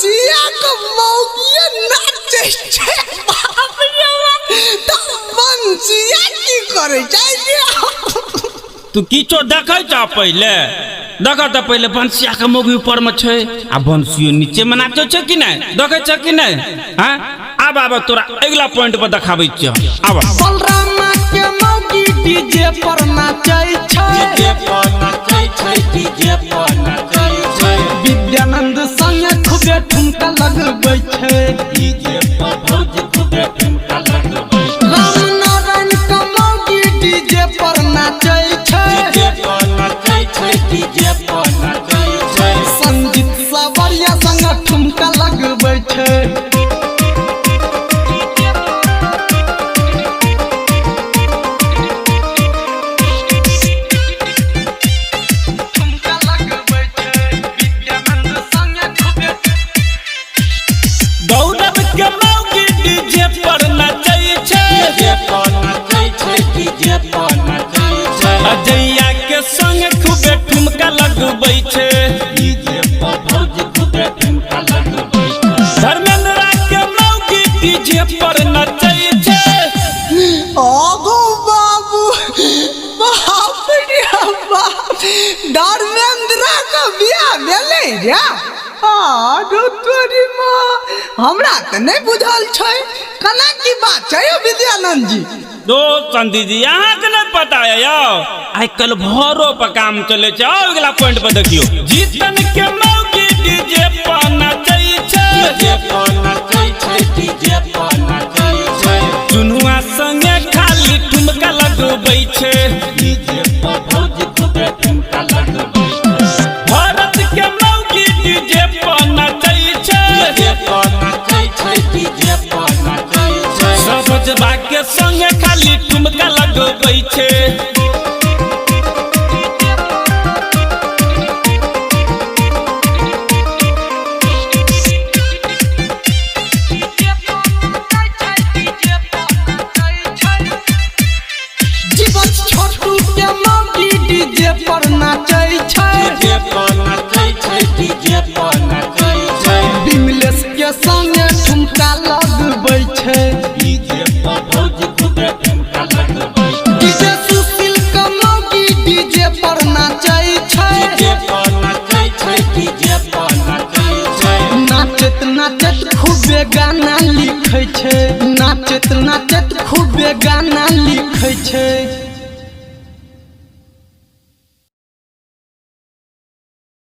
बंसिया को मौगिया नाचे छे बाप रे तो बंसिया की करे जाय तू किछो देखै छ पहिले देख त पहिले बंसिया के मौगी ऊपर में छे आ बंसियो नीचे में नाचो छ कि नै देखै छ कि नै हां अब तोरा अगला पॉइंट पर देखाबै छ अब बलरामा के मौगी डीजे पर नाचै छै डीजे पर नाचै छै डीजे पर नाचै छै विद्यानंद संगे खूबे ठुमका लगबै छै डीजे पर भौजी खूबे ठुमका लगबै रामनारायण के मौगी डीजे पर नाचै छै डीजे पर नाचै छै डीजे पर नाचै छै संगीत सावरिया संगे ठुमका लगबै छै अजैया के संग खूबे ठुमका लगबै छै डीजे पर भौजी खूबे ठुमका लगबै छै धर्मेंद्र के मौगी डीजे पर नचै छै आगो बाबू बाप रे बाप धर्मेंद्र का बियाह भेलै रे आरो तोरी मां हमरा त नै बुझल छै कना की बात छै विद्यानंद जी दो संदी जी यहाँ के नहीं पता है यो आई कल भोरो पर काम चले छै अगला पॉइंट पर देखियो जीतन के मौगी डीजे पर नचै छै डीजे पर नचै छै डीजे पर नचै छै चुनुआ संगे खाली ठुमका लगबै छै डीजे पर भौजी खूबे ठुमका लगबै छै भारत के मौगी डीजे पर नचै छै डीजे पर नचै छै डीजे पर नचै छै सबजबा के संगे खाली ठुमका लगबै छै जीवन छोटू के मौगी डीजे पर नाचै छै डीजे पर नचै छै डीजे पर नचै छै विमलेश के संगे ठुमका लगबै छै डीजे पर भौजी खूबे ठुमका लगबै छै डीजे सुशील के मौगी डीजे पर नाचै छै डीजे पर नचै छै डीजे पर नचै छै नाचत नाचत खूबे गाना लिखै छै नाचत नाचत खूबे गाना लिखै छै।